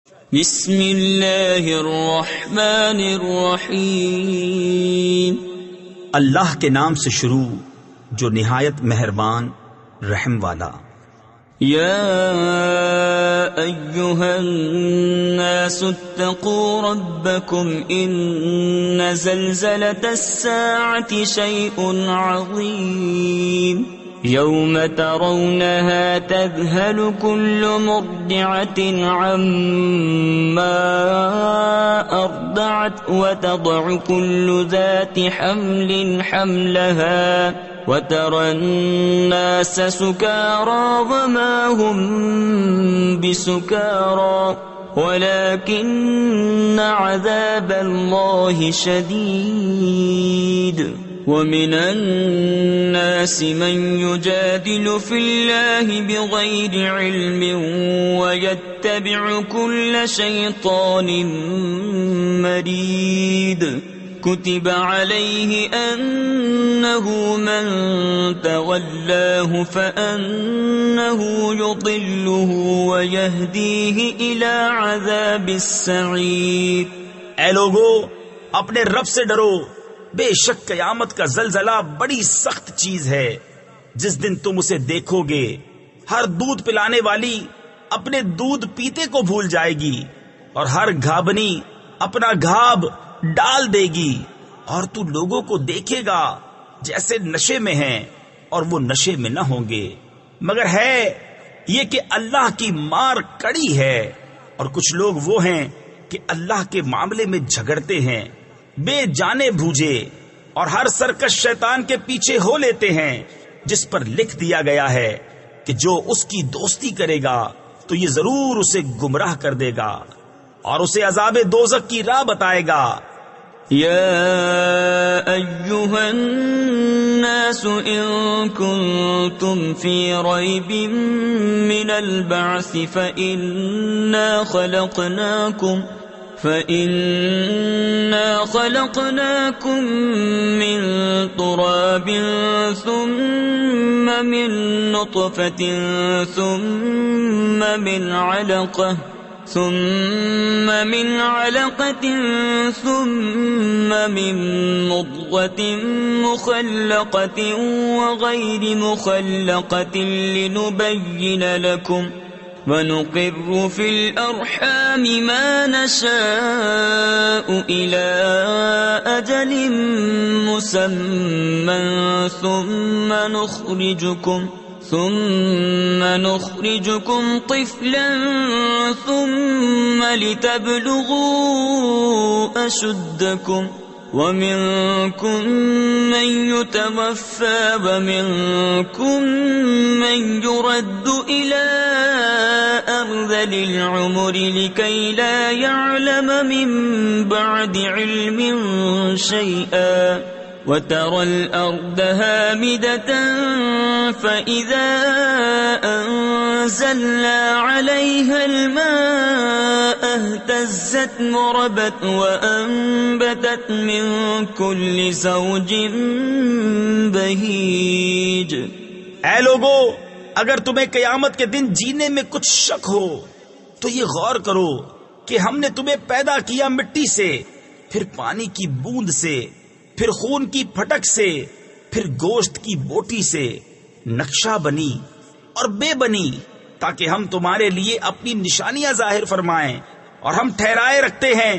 بسم اللہ الرحمن الرحیم، اللہ کے نام سے شروع جو نہایت مہربان رحم والا۔ یا ایہا الناس اتقوا ربکم ان زلزلۃ الساعة شیء عظیم یوم ترونها تذهل كل مرضعة عما أرضعت وتضع كل ذات حمل حملها وترى الناس سكارى وما هم بسكارى ولكن عذاب الله شديد ومن الناس من يجادل في الله بغير علم ويتبع كل شيطان مريد كتب عليه أنه من تولاه فأنه يضله ويهديه إلى عذاب السعير۔ اے لوگو، اپنے رب سے ڈرو، بے شک قیامت کا زلزلہ بڑی سخت چیز ہے۔ جس دن تم اسے دیکھو گے، ہر دودھ پلانے والی اپنے دودھ پیتے کو بھول جائے گی اور ہر گھابنی اپنا گھاب ڈال دے گی، اور تو لوگوں کو دیکھے گا جیسے نشے میں ہیں اور وہ نشے میں نہ ہوں گے، مگر ہے یہ کہ اللہ کی مار کڑی ہے، اور کچھ لوگ وہ ہیں کہ اللہ کے معاملے میں جھگڑتے ہیں، بے جانے بوجھے، اور ہر سرکش شیطان کے پیچھے ہو لیتے ہیں، جس پر لکھ دیا گیا ہے کہ جو اس کی دوستی کرے گا تو یہ ضرور اسے گمراہ کر دے گا اور اسے عذاب دوزخ کی راہ بتائے گا۔ یا ایہا الناس ان کنتم فی ریب من البعث فإنا خلقناكم من تراب ثم من نطفة ثم من علقة ثم من مضغة مخلقة وغير مخلقة لنبين لكم ونقر في الأرحام ما نشاء إلى أجل مسمى ثم نخرجكم طفلا ثم لتبلغوا أشدكم ومنكم من يتوفى ومنكم من يرد إلى أرذل العمر لكي لا يعلم من بعد علم شيئا وترى الأرض هامدة فإذا أنزلنا عليها الماء اهتزت وربت وأنبتت من كل زوج بهيج۔ اے لوگو، اگر تمہیں قیامت کے دن جینے میں کچھ شک ہو تو یہ غور کرو کہ ہم نے تمہیں پیدا کیا مٹی سے، پھر پانی کی بوند سے، پھر خون کی پھٹک سے، پھر گوشت کی بوٹی سے، نقشہ بنی اور بے بنی، تاکہ ہم تمہارے لیے اپنی نشانیاں ظاہر فرمائیں، اور ہم ٹھہرائے رکھتے ہیں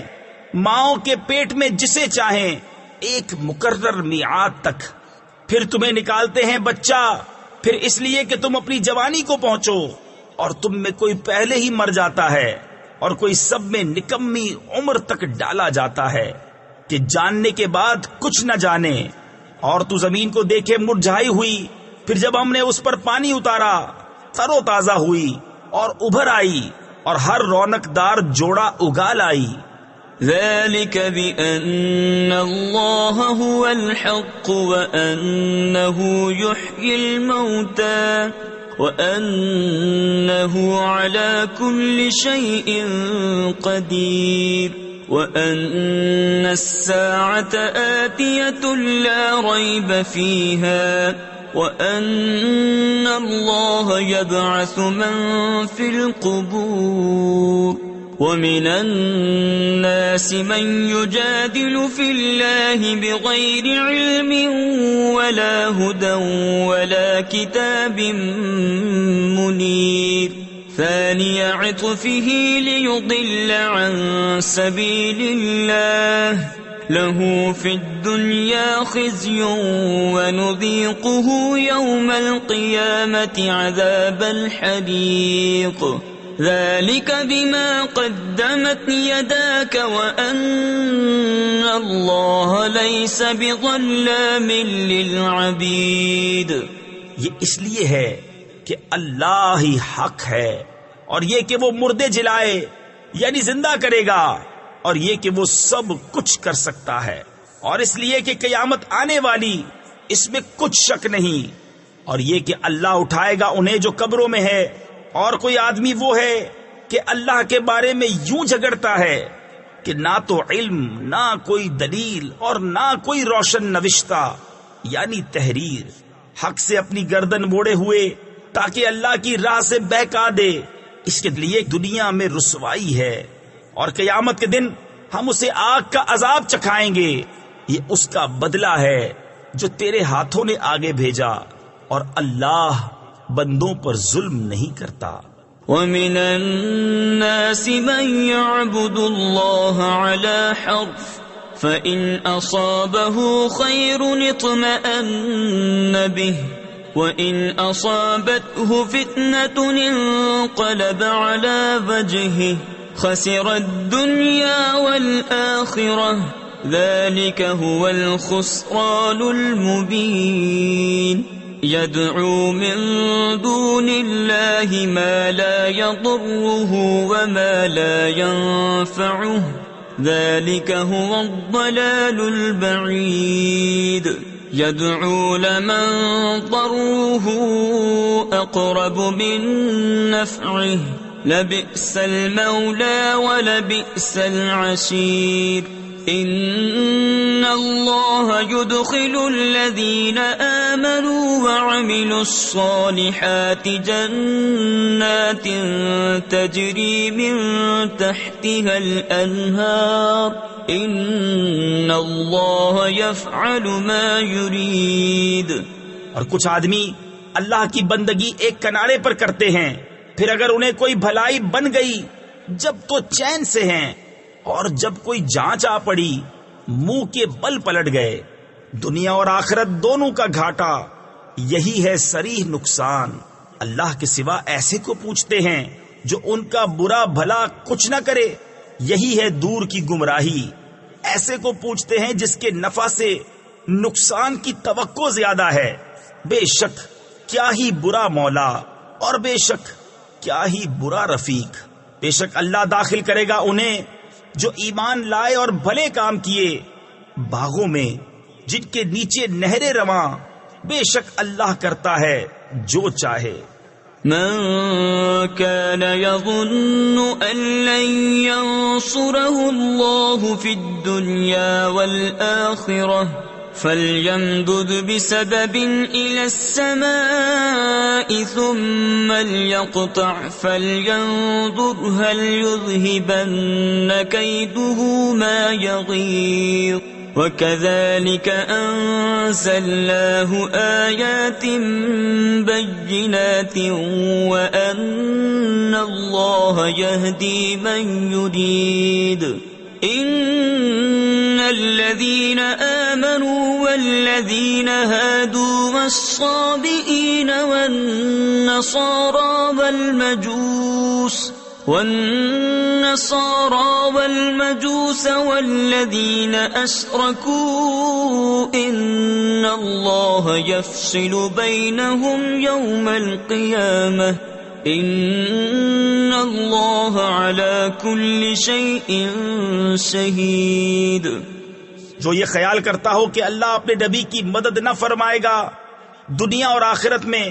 ماؤں کے پیٹ میں جسے چاہیں ایک مقرر میعاد تک، پھر تمہیں نکالتے ہیں بچہ، پھر اس لیے کہ تم اپنی جوانی کو پہنچو، اور تم میں کوئی پہلے ہی مر جاتا ہے اور کوئی سب میں نکمی عمر تک ڈالا جاتا ہے کہ جاننے کے بعد کچھ نہ جانے۔ اور تو زمین کو دیکھے مرجھائی ہوئی، پھر جب ہم نے اس پر پانی اتارا تر و تازہ ہوئی اور ابھر آئی، اور ہر رونق دار جوڑا اگا لائی۔ ذلك بأن الله هو الحق وأنه يحيي الموتى وأنه على كل شيء قدير وأن الساعة آتية لا ريب فيها وأن الله يبعث من في القبور ومن الناس من يجادل في الله بغير علم ولا هدى ولا كتاب منير ثاني عطفه ليضل عن سبيل الله له في الدنيا خزي ونذيقه يوم القيامة عذاب الحريق ذلك بما قدمت يداك وأن الله ليس بظلام للعبيد. یہ اس لیے ہے کہ اللہ ہی حق ہے، اور یہ کہ وہ مردے جلائے یعنی زندہ کرے گا، اور یہ کہ وہ سب کچھ کر سکتا ہے، اور اس لیے کہ قیامت آنے والی اس میں کچھ شک نہیں، اور یہ کہ اللہ اٹھائے گا انہیں جو قبروں میں ہے. اور کوئی آدمی وہ ہے کہ اللہ کے بارے میں یوں جھگڑتا ہے کہ نہ تو علم، نہ کوئی دلیل، اور نہ کوئی روشن نوشتہ یعنی تحریر، حق سے اپنی گردن موڑے ہوئے تاکہ اللہ کی راہ سے بہکا دے. اس کے لیے دنیا میں رسوائی ہے، اور قیامت کے دن ہم اسے آگ کا عذاب چکھائیں گے. یہ اس کا بدلہ ہے جو تیرے ہاتھوں نے آگے بھیجا، اور اللہ بندوں پر ظلم نہیں کرتا. ومن الناس من يعبد الله على حرف فإن أصابه خير اطمأن به وإن أصابته فتنة انقلب على وجهه خسر الدنيا والآخرة ذلك هو الخسران المبين. يدعو من دون الله ما لا يضره وما لا ينفعه ذلك هو الضلال البعيد. يدعو لمن ضره أقرب من نفعه لبئس المولى ولبئس العشير. إن الله يدخل الذين آمنوا وعملوا الصالحات جنات تجري من تحتها الأنهار إن الله يفعل ما يريد. اور کچھ آدمی اللہ کی بندگی ایک کنارے پر کرتے ہیں، پھر اگر انہیں کوئی بھلائی بن گئی جب تو چین سے ہیں، اور جب کوئی جانچ آ پڑی منہ کے بل پلٹ گئے. دنیا اور آخرت دونوں کا گھاٹا، یہی ہے صریح نقصان. اللہ کے سوا ایسے کو پوچھتے ہیں جو ان کا برا بھلا کچھ نہ کرے، یہی ہے دور کی گمراہی. ایسے کو پوچھتے ہیں جس کے نفع سے نقصان کی توقع زیادہ ہے. بے شک کیا ہی برا مولا، اور بے شک کیا ہی برا رفیق. بے شک اللہ داخل کرے گا انہیں جو ایمان لائے اور بھلے کام کیے باغوں میں جن کے نیچے نہریں رواں. بے شک اللہ کرتا ہے جو چاہے. من كان يظن أن لن ينصره الله في الدنيا والآخرة فليمدد بسبب إلى السماء ثم ليقطع فلينظر هل يذهبن كيده ما يغيظ. وكذلك أنزلناه آيات بينات وأن الله يهدي من يريد. إن الذين آمنوا والذين هادوا والصابئين والنصارى والمجوس والذين أشركوا إن الله يفصل بينهم يوم القيامة إن الله على كل شيء شهيد. جو یہ خیال کرتا ہو کہ اللہ اپنے نبی کی مدد نہ فرمائے گا دنیا اور آخرت میں،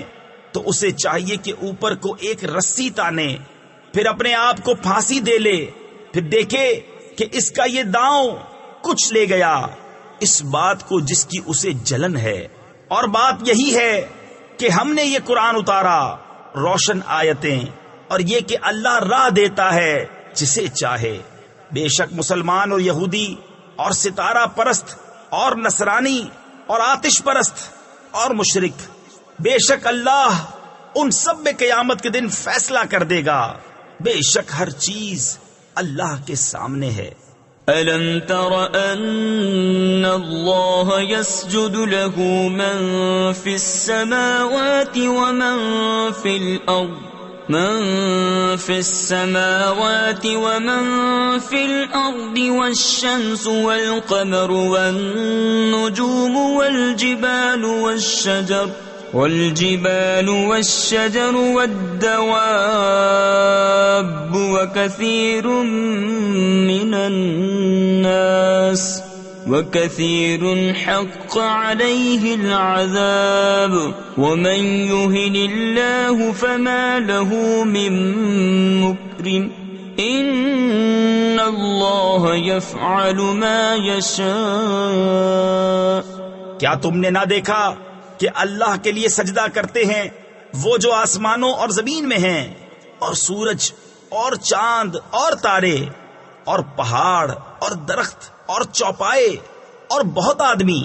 تو اسے چاہیے کہ اوپر کو ایک رسی تانے، پھر اپنے آپ کو پھانسی دے لے، پھر دیکھے کہ اس کا یہ داؤں کچھ لے گیا اس بات کو جس کی اسے جلن ہے. اور بات یہی ہے کہ ہم نے یہ قرآن اتارا روشن آیتیں، اور یہ کہ اللہ راہ دیتا ہے جسے چاہے. بے شک مسلمان اور یہودی اور ستارہ پرست اور نصرانی اور آتش پرست اور مشرک، بے شک اللہ ان سب میں قیامت کے دن فیصلہ کر دے گا. بے شک ہر چیز اللہ کے سامنے ہے. أَلَمْ تَرَ أَنَّ اللَّهَ يَسْجُدُ لَهُ مَن فِي السَّمَاوَاتِ وَمَن فِي الْأَرْضِ مَن فِي السَّمَاوَاتِ وَمَن فِي الْأَرْضِ وَالشَّمْسُ وَالْقَمَرُ وَالنُّجُومُ وَالْجِبَالُ وَالشَّجَرُ وَالدَّوَابُ وَكَثِيرٌ حَقَّ عَلَيْهِ الْعَذَابُ وَمَن يُهِنِ اللَّهُ فَمَا لَهُ مِن مُّكْرِمٍ إِنَّ اللَّهَ يَفْعَلُ مَا يَشَاءُ. کیا تم نے نہ دیکھا کہ اللہ کے لیے سجدہ کرتے ہیں وہ جو آسمانوں اور زمین میں ہیں، اور سورج اور چاند اور تارے اور پہاڑ اور درخت اور چوپائے اور بہت آدمی،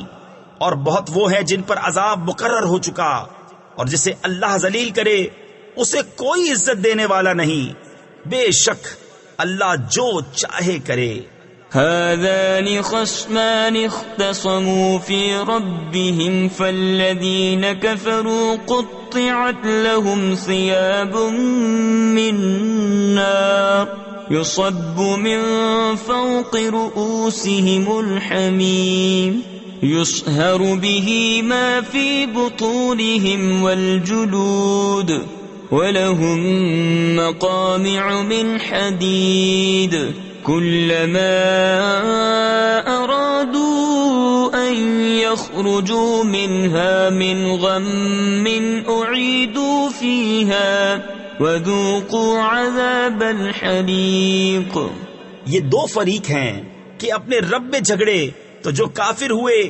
اور بہت وہ ہیں جن پر عذاب مقرر ہو چکا، اور جسے اللہ ذلیل کرے اسے کوئی عزت دینے والا نہیں. بے شک اللہ جو چاہے کرے. هذان خصمان اختصموا في ربهم فالذين كفروا قطعت لهم ثياب من نار يصب من فوق رؤوسهم الحميم يصهر به ما في بطونهم والجلود ولهم مقامع من حديد كلما أرادوا أن يخرجوا منها من غم أعيدوا فيها وذوقوا عذاب الحريق. یہ دو فریق ہیں کہ اپنے رب میں جھگڑے تو جو کافر ہوئے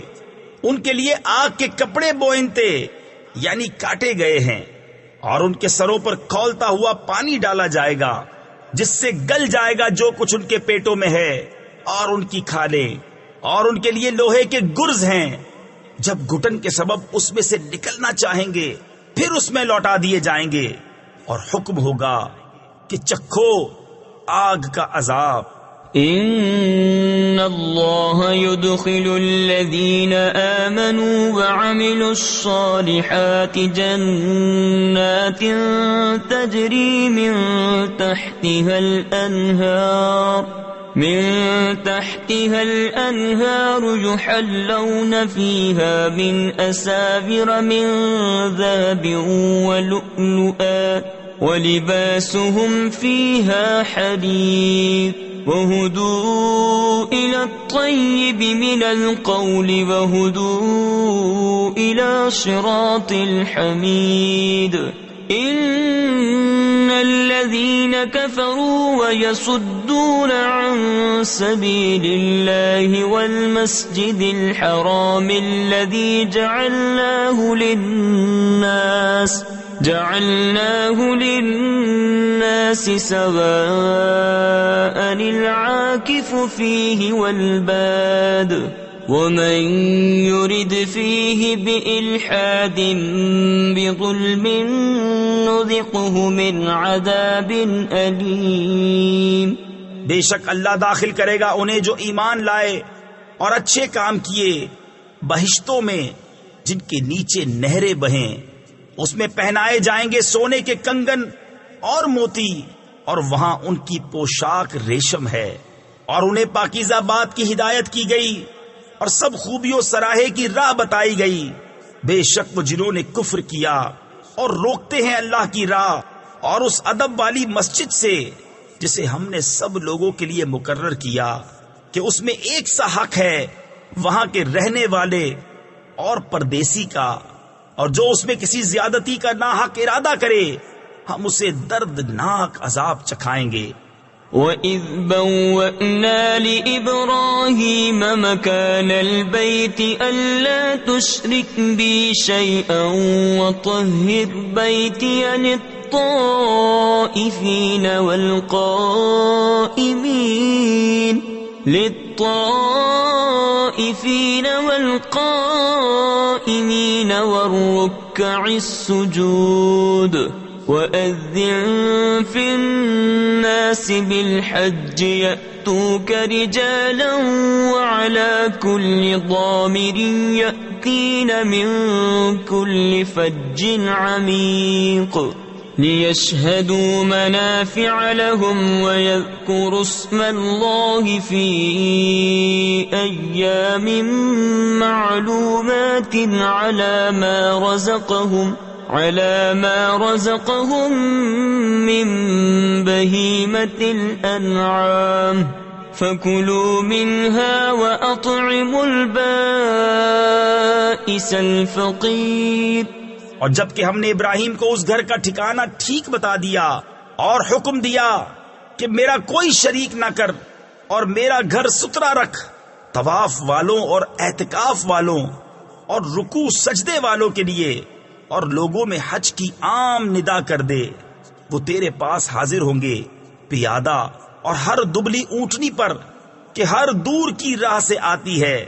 ان کے لیے آگ کے کپڑے بوئنتے یعنی کاٹے گئے ہیں، اور ان کے سروں پر کھولتا ہوا پانی ڈالا جائے گا جس سے گل جائے گا جو کچھ ان کے پیٹوں میں ہے، اور ان کی کھالیں، اور ان کے لیے لوہے کے گرز ہیں. جب گھٹن کے سبب اس میں سے نکلنا چاہیں گے پھر اس میں لوٹا دیے جائیں گے، اور حکم ہوگا کہ چکھو آگ کا عذاب. ان اللہ يدخل الذین آمنوا وعملوا الصالحات جنات تجری من تحتها الانہار يحلون فيها من اساور من ذهب ولؤلؤا ولباسهم فيها حرير وهدوا إلى الطيب من القول وهدوا إلى صراط الحميد. إن الذين كفروا ويصدون عن سبيل الله والمسجد الحرام الذي جعلناه للناس سواء العاكف فيه والباد ومن يرد فيه بإلحاد بظلم نذقه من عذاب أليم. بے شک اللہ داخل کرے گا انہیں جو ایمان لائے اور اچھے کام کیے بہشتوں میں جن کے نیچے نہریں بہیں، اس میں پہنائے جائیں گے سونے کے کنگن اور موتی، اور وہاں ان کی پوشاک ریشم ہے، اور انہیں پاکیزہ بات کی ہدایت کی گئی اور سب خوبیوں سراہے کی راہ بتائی گئی. بے شک وہ جنہوں نے کفر کیا اور روکتے ہیں اللہ کی راہ اور اس ادب والی مسجد سے جسے ہم نے سب لوگوں کے لیے مقرر کیا کہ اس میں ایک سا حق ہے وہاں کے رہنے والے اور پردیسی کا، اور جو اس میں کسی زیادتی کا ناحق ارادہ کرے ہم اسے دردناک عذاب چکھائیں گے. وَإِذْ بَوَّأْنَا لِإِبْرَاهِيمَ مَكَانَ الْبَيْتِ أَلَّا تُشْرِكْ بِي شَيْئًا وَطَهِّرْ بَيْتِيَ للطائفين والقائمين والركع السجود وأذن في الناس بالحج يأتوك رجالا وعلى كل ضامر يأتين من كل فج عميق ليشهدوا منافع لهم ويذكروا اسم الله في أيام معلومات على ما رزقهم من بهيمة الأنعام فكلوا منها وأطعموا البائس الفقير. اور جب کہ ہم نے ابراہیم کو اس گھر کا ٹھکانہ ٹھیک بتا دیا اور حکم دیا کہ میرا کوئی شریک نہ کر اور میرا گھر ستھرا رکھ، طواف والوں اور اعتکاف والوں اور رکوع سجدے والوں کے لیے، اور لوگوں میں حج کی عام ندا کر دے، وہ تیرے پاس حاضر ہوں گے پیادہ اور ہر دبلی اونٹنی پر کہ ہر دور کی راہ سے آتی ہے،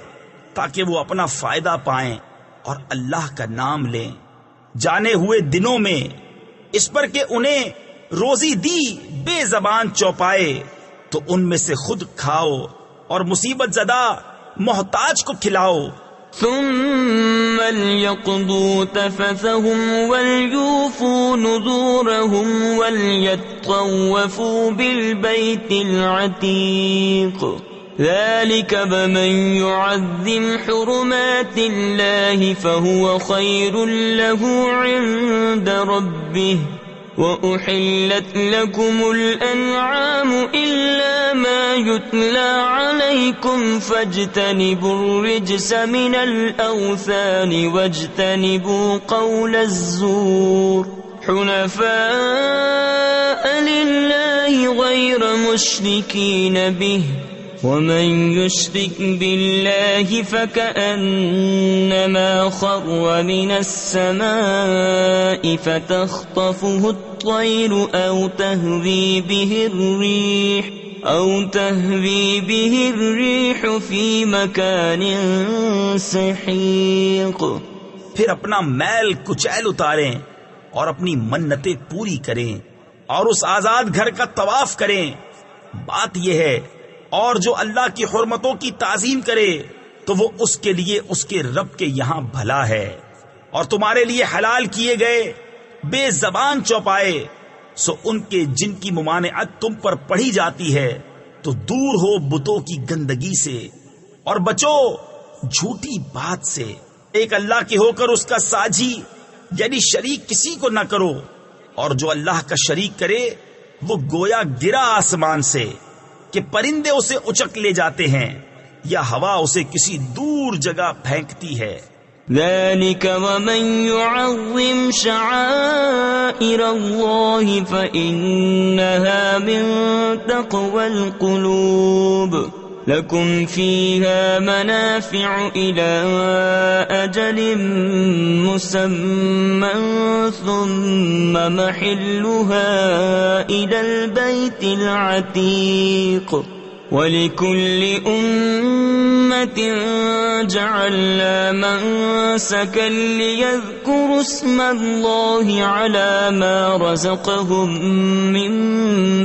تاکہ وہ اپنا فائدہ پائیں اور اللہ کا نام لیں جانے ہوئے دنوں میں، اس پر کہ انہیں روزی دی بے زبان چوپائے تو ان میں سے خود کھاؤ اور مصیبت زدہ محتاج کو کھلاؤ. ثم ليقضوا تفثهم وليوفوا نذورهم وليطوفوا بالبيت العتيق ذلك بمن يعظم حرمات الله فهو خير له عند ربه وأحلت لكم الأنعام إلا ما يتلى عليكم فاجتنبوا الرجس من الأوثان واجتنبوا قول الزور حنفاء لله غير مشركين به ومن يشرك بالله فكأنما خر من السماء فتخطفه الطير أو تهوي به الريح في مكان سحيق. پھر اپنا میل کچیل اتاریں اور اپنی منتیں پوری کریں اور اس آزاد گھر کا طواف کریں. بات یہ ہے، اور جو اللہ کی حرمتوں کی تعظیم کرے تو وہ اس کے لیے اس کے رب کے یہاں بھلا ہے. اور تمہارے لیے حلال کیے گئے بے زبان چوپائے، سو ان کے جن کی ممانعت تم پر پڑھی جاتی ہے تو دور ہو بتوں کی گندگی سے اور بچو جھوٹی بات سے. ایک اللہ کے ہو کر اس کا ساجی یعنی شریک کسی کو نہ کرو، اور جو اللہ کا شریک کرے وہ گویا گرا آسمان سے کہ پرندے اسے اچک لے جاتے ہیں یا ہوا اسے کسی دور جگہ پھینکتی ہے. ذلك ومن يعظم شعائر الله فإنها من تقوى القلوب لكم فيها منافع إلى أجل مسمى ثم محلها إلى البيت العتيق وَلِكُلِّ أُمَّةٍ جَعَلْنَا مَنسَكًا لِيَذْكُرُوا اسْمَ اللَّهِ عَلَى مَا رَزَقَهُم مِّن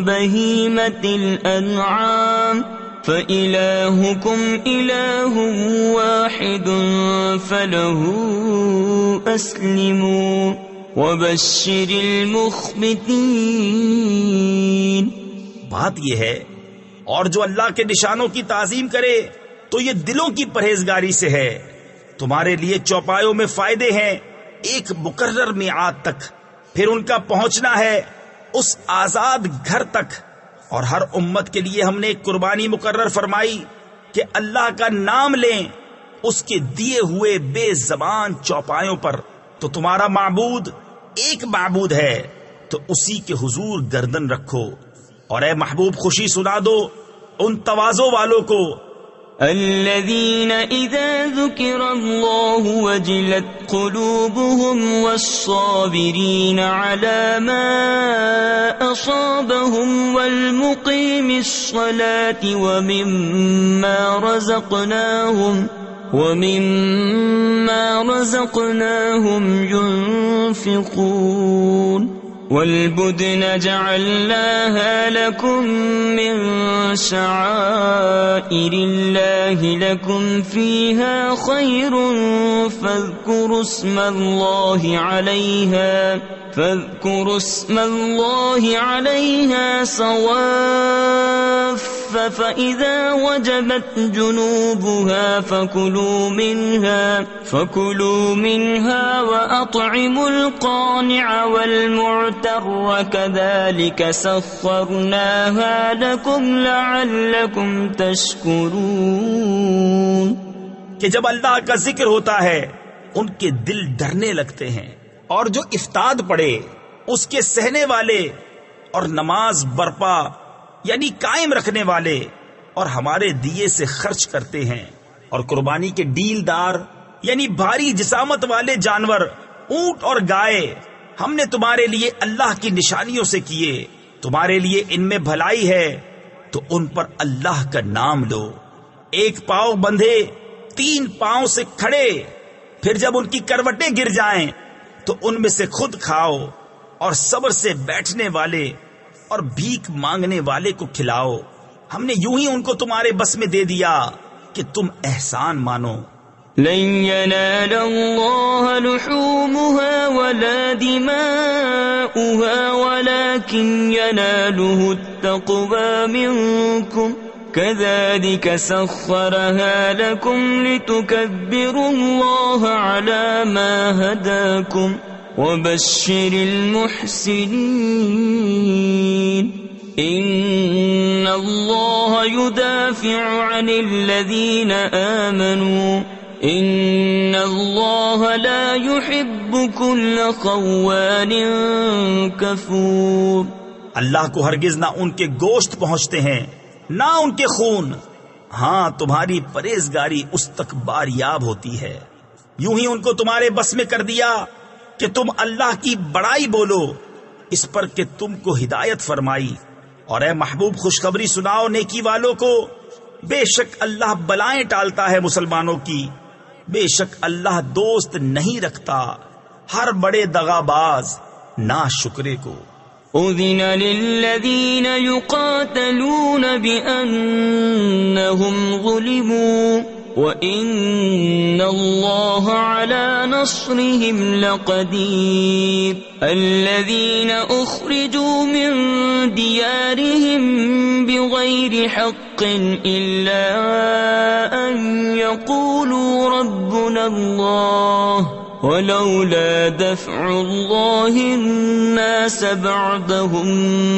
بَهِيمَةِ الْأَنْعَامِ فَإِلَٰهُكُمْ إِلَٰهٌ وَاحِدٌ فَلَهُ أَسْلِمُوا وَبَشِّرِ الْمُخْبِتِينَ. بات یہ ہے، اور جو اللہ کے نشانوں کی تعظیم کرے تو یہ دلوں کی پرہیزگاری سے ہے. تمہارے لیے چوپایوں میں فائدے ہیں ایک مقرر میعاد تک، پھر ان کا پہنچنا ہے اس آزاد گھر تک. اور ہر امت کے لیے ہم نے ایک قربانی مقرر فرمائی کہ اللہ کا نام لیں اس کے دیے ہوئے بے زبان چوپایوں پر. تو تمہارا معبود ایک معبود ہے تو اسی کے حضور گردن رکھو. اور اے محبوب خوشی سنا دو ان تواضع والوں کو الذين إذا ذكر الله وجلت قلوبهم والصابرين على ما أصابهم والمقيم الصلاة ومما رزقناهم ينفقون والبدن جعلناها لكم من شعائر الله لكم فيها خير فاذكروا اسم الله عليها صواف فإذا وجبت جنوبها فكلوا منها وأطعموا القانع والمعتر كذلك سخرناها لكم لعلكم تشكرون. کہ جب اللہ کا ذکر ہوتا ہے ان کے دل ڈرنے لگتے ہیں، اور جو افتاد پڑے اس کے سہنے والے، اور نماز برپا یعنی قائم رکھنے والے، اور ہمارے دیے سے خرچ کرتے ہیں، اور قربانی کے ڈیل دار یعنی بھاری جسامت والے جانور اونٹ اور گائے ہم نے تمہارے لیے اللہ کی نشانیوں سے کیے، تمہارے لیے ان میں بھلائی ہے تو ان پر اللہ کا نام لو. ایک پاؤں بندھے 3 پاؤں سے کھڑے، پھر جب ان کی کروٹیں گر جائیں تو ان میں سے خود کھاؤ، اور صبر سے بیٹھنے والے اور بھیک مانگنے والے کو کھلاؤ. ہم نے یوں ہی ان کو تمہارے بس میں دے دیا کہ تم احسان مانو. لن ينال الله لحومها ولا دماؤها ولكن يناله التقوى منكم كذلك سخرها لكم لتكبروا الله على ما هداكم وبشر المحسنين. إن الله يدافع عن الذين آمنوا إن الله لا يحب كل خوان كفور. اللہ کو ہرگز نہ ان کے گوشت پہنچتے ہیں نہ ان کے خون، ہاں تمہاری پرہیزگاری اس تک باریاب ہوتی ہے. یوں ہی ان کو تمہارے بس میں کر دیا کہ تم اللہ کی بڑائی بولو اس پر کہ تم کو ہدایت فرمائی. اور اے محبوب خوشخبری سناؤ نیکی والوں کو، بے شک اللہ بلائیں ٹالتا ہے مسلمانوں کی، بے شک اللہ دوست نہیں رکھتا ہر بڑے دغاباز ناشکرے کو. أذن للذين يقاتلون بأنهم ظلموا وإن الله على نصرهم لقدير. الذين أخرجوا من ديارهم بغير حق إلا أن يقولوا ربنا الله ولولا دفع الله الناس بعضهم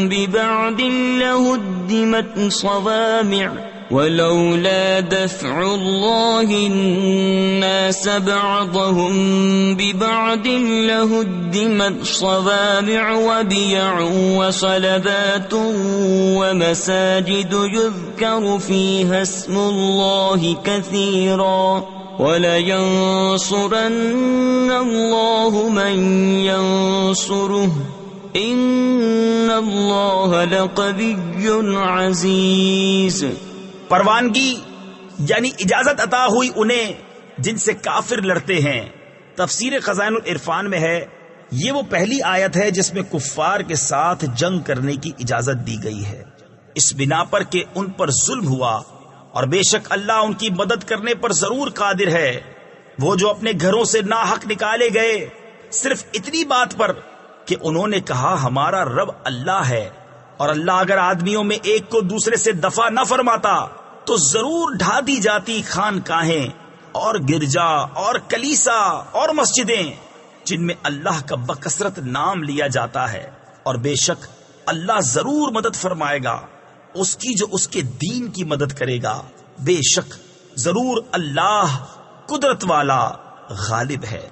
ببعض لهدمت صوامع ولولا دفع الله الناس بعضهم ببعض لهدمت صوامع وبيع وصلبات ومساجد يذكر فيها اسم الله كثيرا وَلَيَنصُرَنَّ اللَّهُ مَن يَنصُرُهُ إِنَّ اللَّهَ لَقَوِيٌّ عَزِيزٌ. پروانگی یعنی اجازت عطا ہوئی انہیں جن سے کافر لڑتے ہیں. تفسیر خزائن العرفان میں ہے یہ وہ پہلی آیت ہے جس میں کفار کے ساتھ جنگ کرنے کی اجازت دی گئی ہے، اس بنا پر کہ ان پر ظلم ہوا، اور بے شک اللہ ان کی مدد کرنے پر ضرور قادر ہے. وہ جو اپنے گھروں سے ناحق نکالے گئے صرف اتنی بات پر کہ انہوں نے کہا ہمارا رب اللہ ہے، اور اللہ اگر آدمیوں میں ایک کو دوسرے سے دفع نہ فرماتا تو ضرور ڈھا دی جاتی خانقاہیں اور گرجا اور کلیسا اور مسجدیں جن میں اللہ کا بکثرت نام لیا جاتا ہے. اور بے شک اللہ ضرور مدد فرمائے گا اس کی جو اس کے دین کی مدد کرے گا. بے شک ضرور اللہ قدرت والا غالب ہے.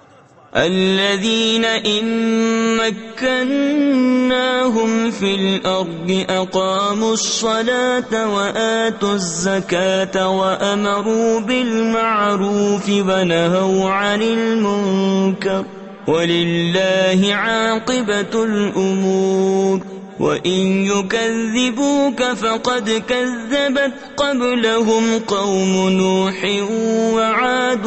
الذين إن مكناهم في الأرض أقاموا الصلاة وآتوا الزكاة وأمروا بالمعروف ونهوا عن المنكر ولله عاقبة الأمور وإن يكذبوك فقد كذبت قبلهم قوم نوح وعاد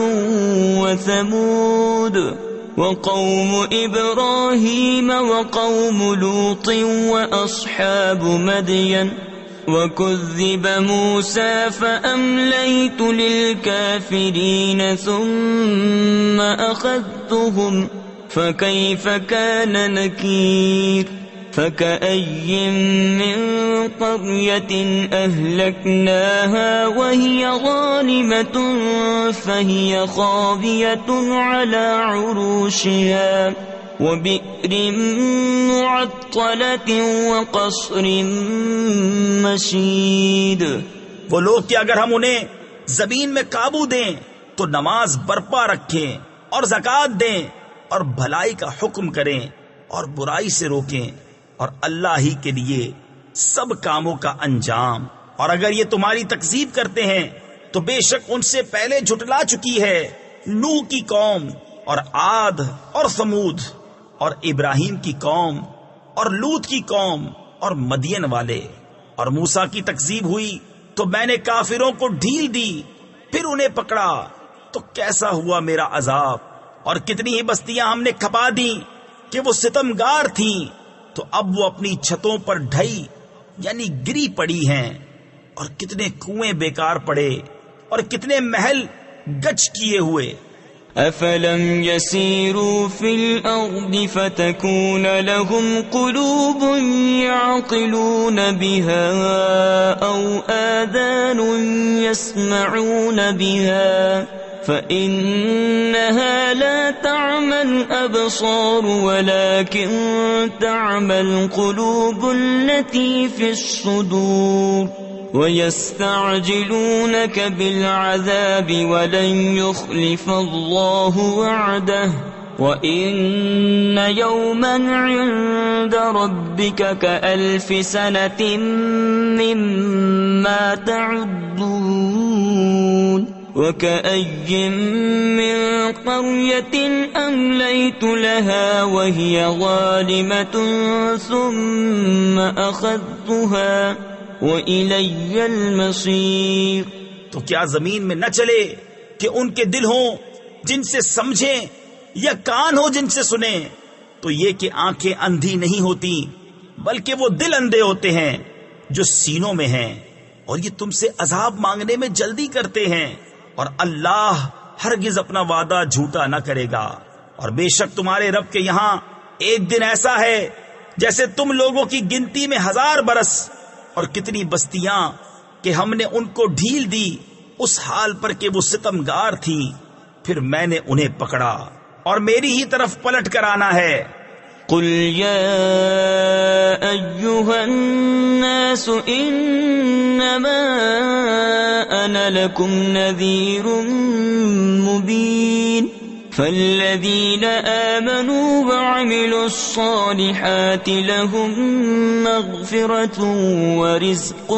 وثمود وقوم إبراهيم وقوم لوط وأصحاب مدين وكذب موسى فأمليت للكافرين ثم أخذتهم فكيف كان نكير فكأي من قرية أهلكناها وهي ظالمة فهي خاوية على عروشها وبئر معطلة وقصر مشيد. وہ لوگ کہ اگر ہم انہیں زمین میں قابو دیں تو نماز برپا رکھیں اور زکوٰۃ دیں اور بھلائی کا حکم کریں اور برائی سے روکیں اور اللہ ہی کے لیے سب کاموں کا انجام. اور اگر یہ تمہاری تکذیب کرتے ہیں تو بے شک ان سے پہلے جھٹلا چکی ہے نوح کی قوم اور عاد اور ثمود اور ابراہیم کی قوم اور لوط کی قوم اور مدین والے. اور موسیٰ کی تکذیب ہوئی تو میں نے کافروں کو ڈھیل دی پھر انہیں پکڑا تو کیسا ہوا میرا عذاب. اور کتنی ہی بستیاں ہم نے کھپا دی کہ وہ ستمگار تھیں تو اب وہ اپنی چھتوں پر ڈھئی یعنی گری پڑی ہیں. اور کتنے کنویں بیکار پڑے اور کتنے محل گچ کیے ہوئے. افلم يسيروا في الارض فتكون لهم قلوب يعقلون بها او آذان يسمعون بها فإنها لا تعمى الأبصار ولكن تعمى القلوب التي في الصدور ويستعجلونك بالعذاب ولن يخلف الله وعده وإن يوما عند ربك كألف سنة مما تعدون وكأي من قرية أمليت لها وهي ظالمة ثم أخذتها وَإِلَيَّ الْمَصِيرُ. تو کیا زمین میں نہ چلے کہ ان کے دل ہوں جن سے سمجھیں یا کان ہو جن سے سنیں؟ تو یہ کہ آنکھیں اندھی نہیں ہوتی بلکہ وہ دل اندھے ہوتے ہیں جو سینوں میں ہیں. اور یہ تم سے عذاب مانگنے میں جلدی کرتے ہیں اور اللہ ہرگز اپنا وعدہ جھوٹا نہ کرے گا. اور بے شک تمہارے رب کے یہاں ایک دن ایسا ہے جیسے تم لوگوں کی گنتی میں 1000 برس. اور کتنی بستیاں کہ ہم نے ان کو ڈھیل دی اس حال پر کہ وہ ستمگار تھیں پھر میں نے انہیں پکڑا اور میری ہی طرف پلٹ کر آنا ہے. قل یا ایھا الناس انما انا لکم نذیر مبین فالذین آمنوا وعملوا الصالحات لهم مغفرة ورزق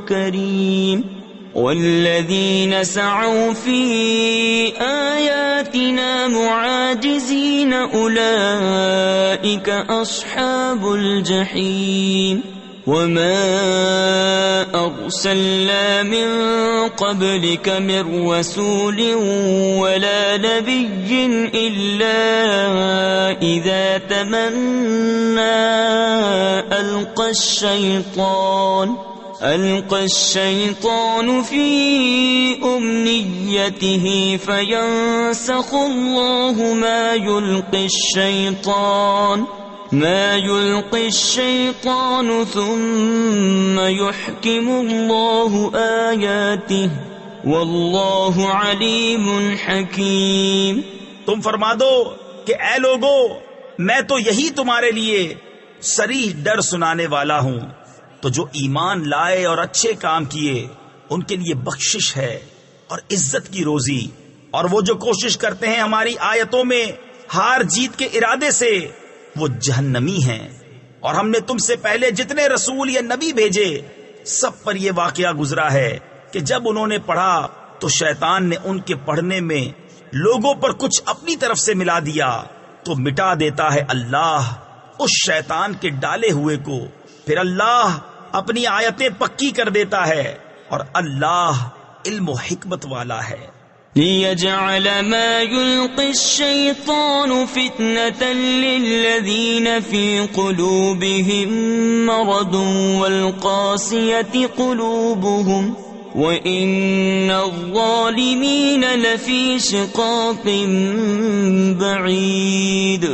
کریم والذین سعوا فی آیاتنا معاجزین اولئک اصحاب الجحیم. وما أرسلنا من قبلك من رسول ولا نبي إلا إذا تمنى ألقى الشيطان في أمنيته فينسخ الله ما يلقي الشيطان ثم يحكم الله آياته والله عليم حكيم. تم فرما دو کہ اے لوگو میں تو یہی تمہارے لیے صریح ڈر سنانے والا ہوں. تو جو ایمان لائے اور اچھے کام کیے ان کے لیے بخشش ہے اور عزت کی روزی. اور وہ جو کوشش کرتے ہیں ہماری آیتوں میں ہار جیت کے ارادے سے وہ جہنمی ہیں۔ اور ہم نے تم سے پہلے جتنے رسول یا نبی بھیجے سب پر یہ واقعہ گزرا ہے کہ جب انہوں نے پڑھا تو شیطان نے ان کے پڑھنے میں لوگوں پر کچھ اپنی طرف سے ملا دیا، تو مٹا دیتا ہے اللہ اس شیطان کے ڈالے ہوئے کو، پھر اللہ اپنی آیتیں پکی کر دیتا ہے، اور اللہ علم و حکمت والا ہے۔ لِيَجْعَلَ مَا يُلْقِي الشَّيْطَانُ فِتْنَةً لِّلَّذِينَ فِي قُلُوبِهِم مَّرَضٌ وَالْقَاسِيَةِ قُلُوبُهُمْ وَإِنَّ الظَّالِمِينَ لَفِي شِقَاقٍ بَعِيدٍ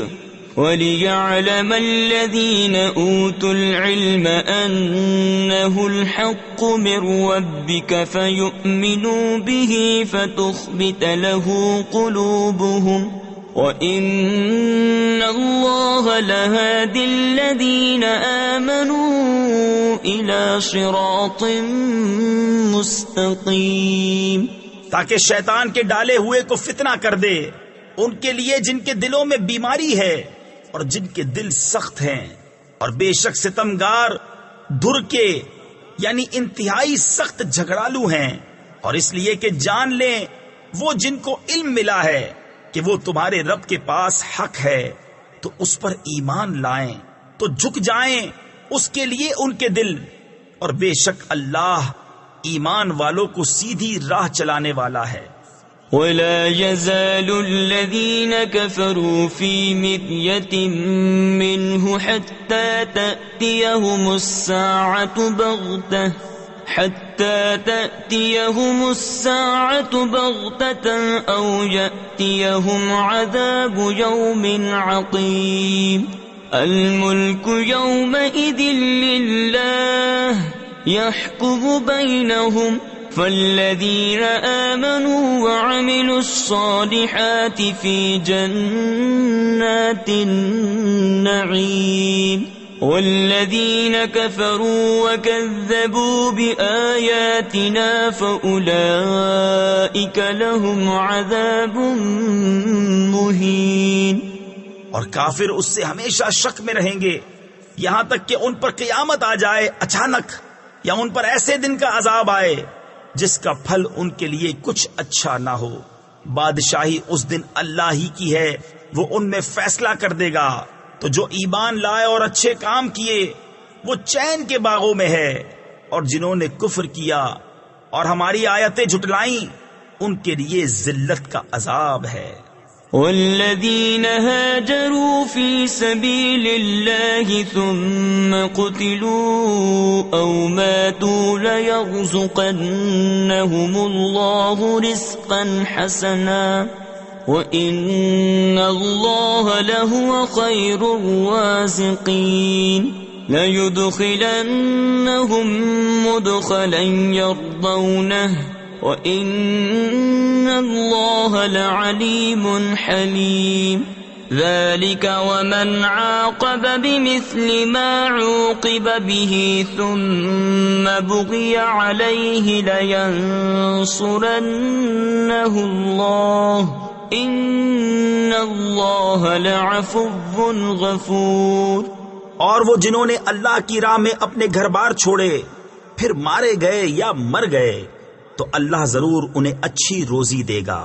وَلِيَعْلَمَ الَّذِينَ أُوتُوا الْعِلْمَ أَنَّهُ الْحَقُّ مِنْ رَبِّكَ فَيُؤْمِنُوا بِهِ فَتُخْبِتَ لَهُ قُلُوبُهُمْ وَإِنَّ اللَّهَ لَهَادِ الَّذِينَ آمَنُوا إِلَى صِرَاطٍ مُسْتَقِيمٍ، تاکہ شیطان کے ڈالے ہوئے کو فتنہ کر دے ان کے لیے جن کے دلوں میں بیماری ہے اور جن کے دل سخت ہیں، اور بے شک ستمگار دھر کے یعنی انتہائی سخت جھگڑالو ہیں، اور اس لیے کہ جان لیں وہ جن کو علم ملا ہے کہ وہ تمہارے رب کے پاس حق ہے تو اس پر ایمان لائیں، تو جھک جائیں اس کے لیے ان کے دل، اور بے شک اللہ ایمان والوں کو سیدھی راہ چلانے والا ہے۔ وَلَا يَزَالُ الَّذِينَ كَفَرُوا فِي مِرْيَةٍ مِّنْهُ حَتَّى تَأْتِيَهُمُ السَّاعَةُ بَغْتَةً أَوْ يَأْتِيَهُمْ عَذَابُ يَوْمٍ عَقِيمٍ الْمُلْكُ يَوْمَئِذٍ لِلَّهِ يَحْكُمُ بَيْنَهُمْ فَالَّذِينَ آمَنُوا وَعَمِلُوا الصَّالِحَاتِ فِي جَنَّاتِ النَّعِيمِ وَالَّذِينَ كَفَرُوا وَكَذَّبُوا بِآيَاتِنَا فَأُولَئِكَ لَهُمْ عَذَابٌ مُهِينٌ، اور کافر اس سے ہمیشہ شک میں رہیں گے یہاں تک کہ ان پر قیامت آ جائے اچانک، یا ان پر ایسے دن کا عذاب آئے جس کا پھل ان کے لیے کچھ اچھا نہ ہو۔ بادشاہی اس دن اللہ ہی کی ہے، وہ ان میں فیصلہ کر دے گا، تو جو ایمان لائے اور اچھے کام کیے وہ چین کے باغوں میں ہے، اور جنہوں نے کفر کیا اور ہماری آیتیں جھٹلائیں ان کے لیے ذلت کا عذاب ہے۔ والذین هاجروا فی سبیل اللہ ثم قتلوا او ماتوا لیرزقنہم اللہ رزقا حسنا وَإِنَّ اللَّهَ لَهُوَ خَيْرُ الرَّازِقِينَ لَيُدْخِلَنَّهُمْ مُدْخَلًا يَرْضَوْنَهُ وَإِنَّ اللَّهَ لَعَلِيمٌ حَلِيمٌ ذَلِكَ وَمَنْ عَاقَبَ بِمِثْلِ مَا عُوقِبَ بِهِ ثُمَّ بُغِيَ عَلَيْهِ لَيَنصُرَنَّهُ اللَّهُ ان اللہ لعفو غفور۔ اور وہ جنہوں نے اللہ کی راہ میں اپنے گھر بار چھوڑے پھر مارے گئے یا مر گئے تو اللہ ضرور انہیں اچھی روزی دے گا،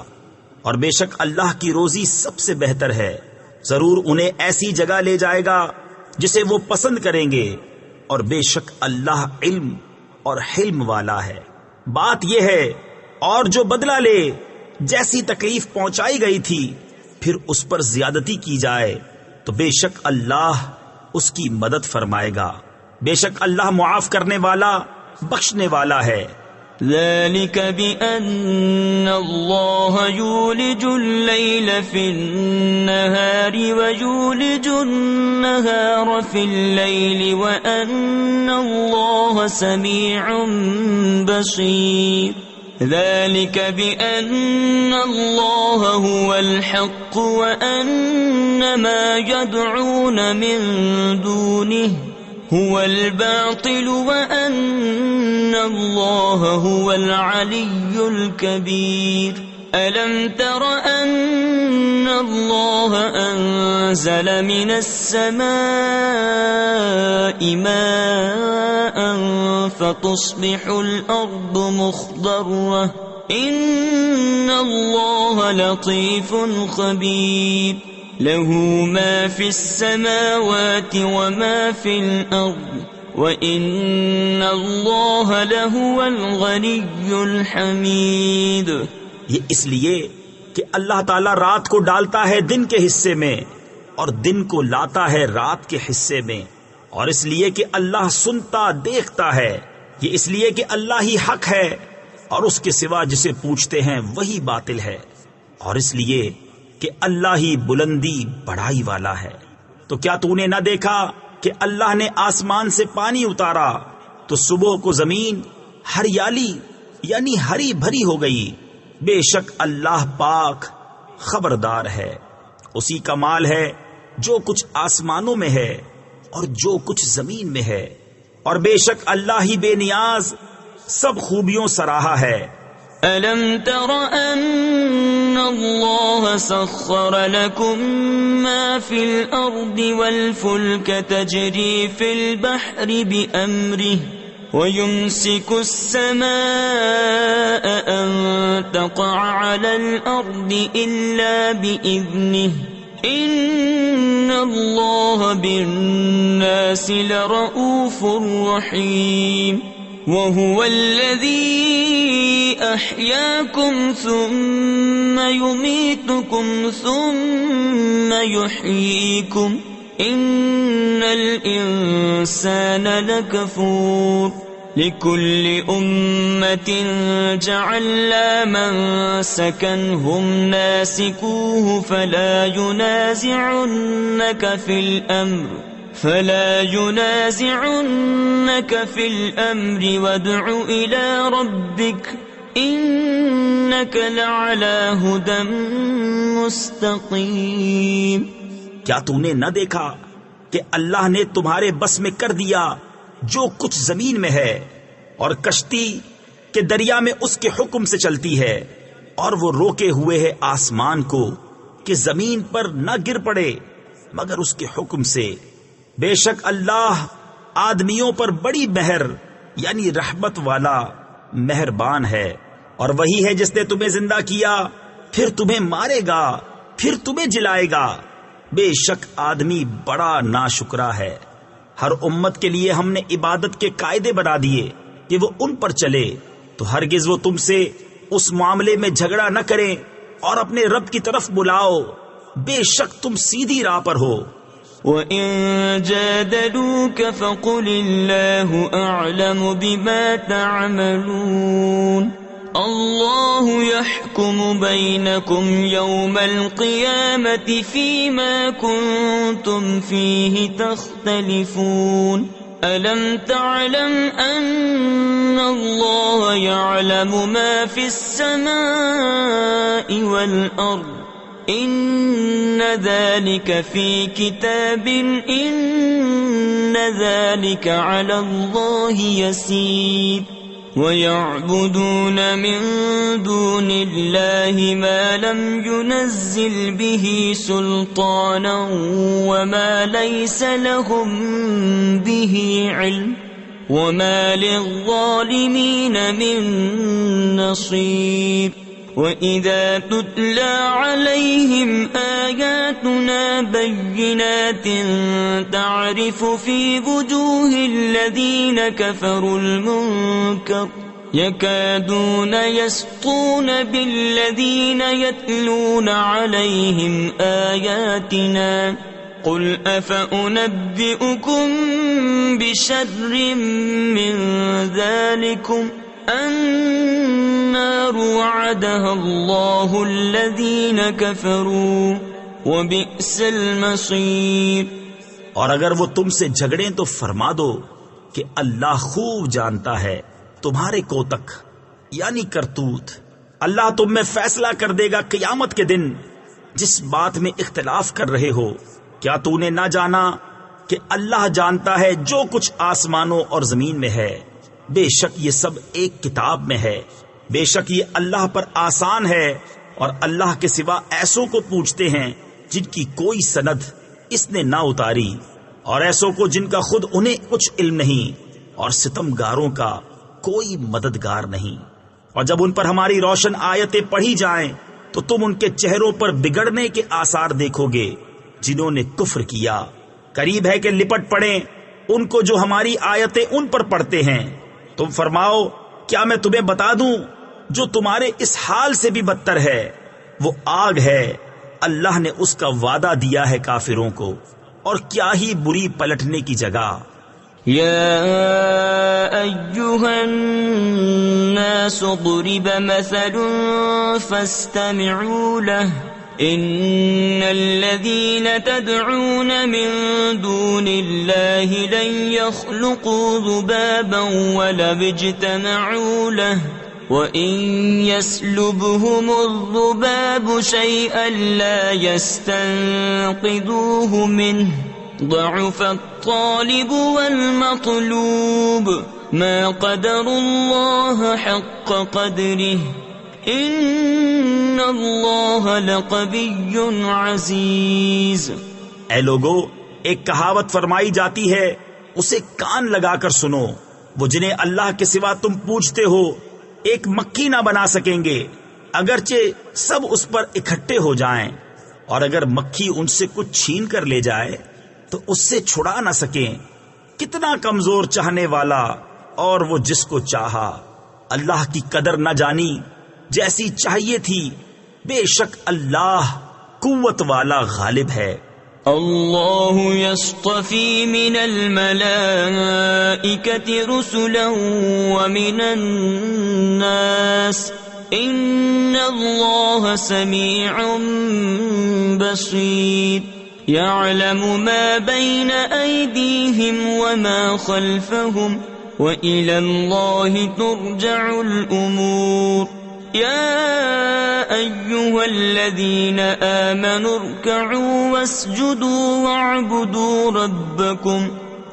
اور بے شک اللہ کی روزی سب سے بہتر ہے، ضرور انہیں ایسی جگہ لے جائے گا جسے وہ پسند کریں گے، اور بے شک اللہ علم اور حلم والا ہے۔ بات یہ ہے اور جو بدلہ لے جیسی تکلیف پہنچائی گئی تھی پھر اس پر زیادتی کی جائے تو بے شک اللہ اس کی مدد فرمائے گا، بے شک اللہ معاف کرنے والا بخشنے والا ہے۔ ذلك بأن الله يولج الليل في النهار ويولج النهار في الليل وأن الله سميع بصير ذلك بأن الله هو الحق وأن ما يدعون من دونه هو الباطل وأن الله هو العلي الكبير ألم تر أن الله أنزل من السماء ماء فتصبح الأرض مخضرة إن الله لطيف خبير له ما في السماوات وما في الأرض وَإِنَّ اللَّهَ لَهُوَ الْغَنِيُّ الْحَمِيدُ۔ یہ اس لیے کہ اللہ تعالیٰ رات کو ڈالتا ہے دن کے حصے میں اور دن کو لاتا ہے رات کے حصے میں، اور اس لیے کہ اللہ سنتا دیکھتا ہے، یہ اس لیے کہ اللہ ہی حق ہے اور اس کے سوا جسے پوچھتے ہیں وہی باطل ہے، اور اس لیے کہ اللہ ہی بلندی بڑائی والا ہے۔ تو کیا تو نے نہ دیکھا کہ اللہ نے آسمان سے پانی اتارا تو صبح کو زمین ہریالی یعنی ہری بھری ہو گئی؟ بے شک اللہ پاک خبردار ہے، اسی کا مال ہے جو کچھ آسمانوں میں ہے اور جو کچھ زمین میں ہے، اور بے شک اللہ ہی بے نیاز سب خوبیوں سراہا ہے۔ أَلَمْ تَرَ أَنَّ اللَّهَ سَخَّرَ لَكُم مَّا فِي الْأَرْضِ وَالْفُلْكَ تَجْرِي فِي الْبَحْرِ بِأَمْرِهِ وَيُمْسِكُ السَّمَاءَ أَن تَقَعَ عَلَى الْأَرْضِ إِلَّا بِإِذْنِهِ إِنَّ اللَّهَ بِالنَّاسِ لَرَءُوفٌ رَّحِيمٌ وَهُوَ الَّذِي أَحْيَاكُمْ ثُمَّ يُمِيتُكُمْ ثُمَّ يُحْيِيكُمْ إِنَّ الْإِنسَانَ لَكَفُورٌ لِكُلِّ أُمَّةٍ جَعَلْنَا مَنسَكًا هُمْ نَاسِكُوهُ فَلَا يُنَازِعُنَّكَ فِي الْأَمْرِ وَادْعُ إِلَى رَبِّكَ إِنَّكَ لَعَلَى هُدًى مُسْتَقِيمٍ۔ کیا تو نے نہ دیکھا کہ اللہ نے تمہارے بس میں کر دیا جو کچھ زمین میں ہے، اور کشتی کہ دریا میں اس کے حکم سے چلتی ہے، اور وہ روکے ہوئے ہے آسمان کو کہ زمین پر نہ گر پڑے مگر اس کے حکم سے۔ بے شک اللہ آدمیوں پر بڑی مہر یعنی رحمت والا مہربان ہے، اور وہی ہے جس نے تمہیں زندہ کیا پھر تمہیں مارے گا پھر تمہیں جلائے گا۔ بے شک آدمی بڑا ناشکرا ہے۔ ہر امت کے لیے ہم نے عبادت کے قاعدے بنا دیے کہ وہ ان پر چلے، تو ہرگز وہ تم سے اس معاملے میں جھگڑا نہ کریں اور اپنے رب کی طرف بلاؤ، بے شک تم سیدھی راہ پر ہو۔ وَإِن جَادَلُوكَ فَقُلِ اللَّهُ أَعْلَمُ بِمَا تَعْمَلُونَ اللَّهُ يَحْكُمُ بَيْنَكُمْ يَوْمَ الْقِيَامَةِ فِيمَا كُنتُمْ فِيهِ تَخْتَلِفُونَ أَلَمْ تَعْلَمْ أَنَّ اللَّهَ يَعْلَمُ مَا فِي السَّمَاءِ وَالْأَرْضِ إِنَّ ذَلِكَ فِي كِتَابٍ إِنَّ ذَلِكَ عَلَى اللَّهِ يَسِيرٌ وَيَعْبُدُونَ مِن دُونِ اللَّهِ مَا لَمْ يُنَزِّلْ بِهِ سُلْطَانًا وَمَا لَيْسَ لَهُم بِهِ عِلْمٌ وَمَا لِلظَّالِمِينَ مِن نَّصِيرٍ وَإِذَا تُتْلَى عَلَيْهِمْ آيَاتُنَا بَيِّنَاتٍ تَعْرِفُ فِي وُجُوهِ الَّذِينَ كَفَرُوا الْمُنكَرَ يَكَادُونَ يَسْطُونَ بِالَّذِينَ يَتْلُونَ عَلَيْهِمْ آيَاتِنَا قُلْ أَفَأُنَبِّئُكُم بِشَرٍّ مِّن ذَلِكُمْ النار وعدها الله الذين كفروا وبئس المصير۔ اور اگر وہ تم سے جھگڑیں تو فرما دو کہ اللہ خوب جانتا ہے تمہارے کوتک یعنی کرتوت۔ اللہ تم میں فیصلہ کر دے گا قیامت کے دن جس بات میں اختلاف کر رہے ہو۔ کیا تو نے نہ جانا کہ اللہ جانتا ہے جو کچھ آسمانوں اور زمین میں ہے؟ بے شک یہ سب ایک کتاب میں ہے، بے شک یہ اللہ پر آسان ہے اور اللہ کے سوا ایسوں کو پوچھتے ہیں جن کی کوئی سند اس نے نہ اتاری، اور ایسوں کو جن کا خود انہیں کچھ علم نہیں، اور ستمگاروں کا کوئی مددگار نہیں۔ اور جب ان پر ہماری روشن آیتیں پڑھی جائیں تو تم ان کے چہروں پر بگڑنے کے آثار دیکھو گے جنہوں نے کفر کیا۔ قریب ہے کہ لپٹ پڑیں ان کو جو ہماری آیتیں ان پر پڑھتے ہیں۔ تم فرماؤ کیا میں تمہیں بتا دوں جو تمہارے اس حال سے بھی بدتر ہے؟ وہ آگ ہے، اللہ نے اس کا وعدہ دیا ہے کافروں کو، اور کیا ہی بری پلٹنے کی جگہ۔ يا أيها الناس ضرب مثل فاستمعوا له إن الذين تدعون من دون الله لن يخلقوا ذبابا ولو اجتمعوا له وإن يسلبهم الذباب شيئا لا يستنقذوه منه ضعف الطالب والمطلوب ما قدر الله حق قدره ان اللہ لقوی عزیز۔ اے لوگو، ایک کہاوت فرمائی جاتی ہے، اسے کان لگا کر سنو۔ وہ جنہیں اللہ کے سوا تم پوجتے ہو ایک مکھی نہ بنا سکیں گے، اگرچہ سب اس پر اکٹھے ہو جائیں، اور اگر مکھی ان سے کچھ چھین کر لے جائے تو اس سے چھڑا نہ سکیں۔ کتنا کمزور چاہنے والا اور وہ جس کو چاہا۔ اللہ کی قدر نہ جانی جیسی چاہیے تھی، بے شک اللہ قوت والا غالب ہے۔ اللہ یصطفی من الملائکۃ رسلا ومن الناس ان اللہ سمیع بصیر يعلم ما بين أيديهم وما خلفهم وإلى الله ترجع الأمور يا أيها الذين آمنوا اركعوا واسجدوا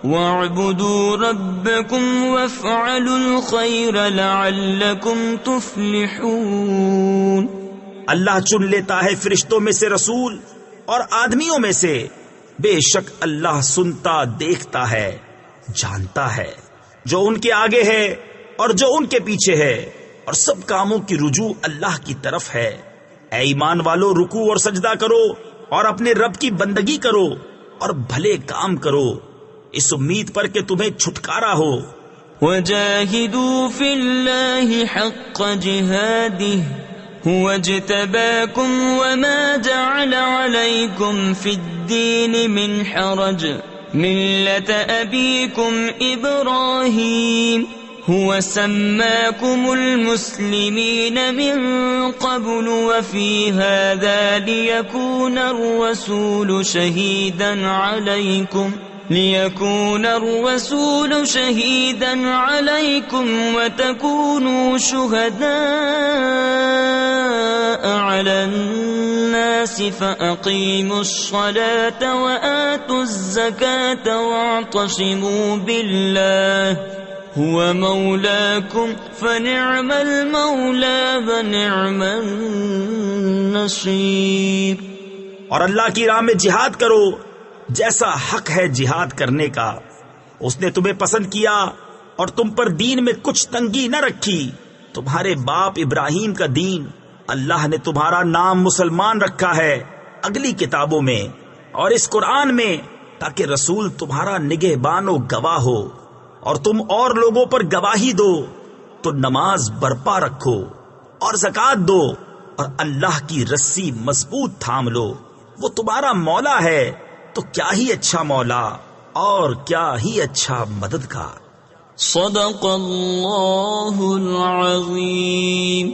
واعبدوا ربكم وافعلوا الخير لعلكم تفلحون۔ اللہ چن لیتا ہے فرشتوں میں سے رسول اور آدمیوں میں سے، بے شک اللہ سنتا دیکھتا ہے، جانتا ہے جو ان کے آگے ہے اور جو ان کے پیچھے ہے، اور سب کاموں کی رجوع اللہ کی طرف ہے۔ اے ایمان والو، رکوع اور سجدہ کرو اور اپنے رب کی بندگی کرو اور بھلے کام کرو، اس امید پر کہ تمہیں چھٹکارا ہو۔ وَجَاهِدُوا فِي اللَّهِ حَقَّ جِهَادِهِ هُوَ اجْتَبَاكُمْ وَمَا جَعَلَ عَلَيْكُمْ فِي الدِّينِ مِنْ حَرَجٍ مِلَّةَ أَبِيكُمْ إِبْرَاهِيمَ هُوَ سَمَّاكُمُ الْمُسْلِمِينَ مِنْ قَبْلُ وَفِي هَذَا لِيَكُونَ الرَّسُولُ شَهِيدًا عَلَيْكُمْ وَتَكُونُوا شُهَدَاءَ عَلَى النَّاسِ فَأَقِيمُوا الصَّلَاةَ وَآتُوا الزَّكَاةَ وَاعْتَصِمُوا بِاللَّهِ هُوَ مَوْلَاكُمْ فَنِعْمَ الْمَوْلَى وَنِعْمَ النَّصِيرُ۔ اور اللہ کی راہ میں جہاد کرو جیسا حق ہے جہاد کرنے کا۔ اس نے تمہیں پسند کیا اور تم پر دین میں کچھ تنگی نہ رکھی۔ تمہارے باپ ابراہیم کا دین اللہ نے تمہارا نام مسلمان رکھا ہے اگلی کتابوں میں اور اس قرآن میں، تاکہ رسول تمہارا نگہبان و گواہ ہو، اور تم اور لوگوں پر گواہی دو۔ تو نماز برپا رکھو اور زکوٰۃ دو، اور اللہ کی رسی مضبوط تھام لو، وہ تمہارا مولا ہے، تو کیا ہی اچھا مولا اور کیا ہی اچھا مددگار۔ صدق اللہ العظیم۔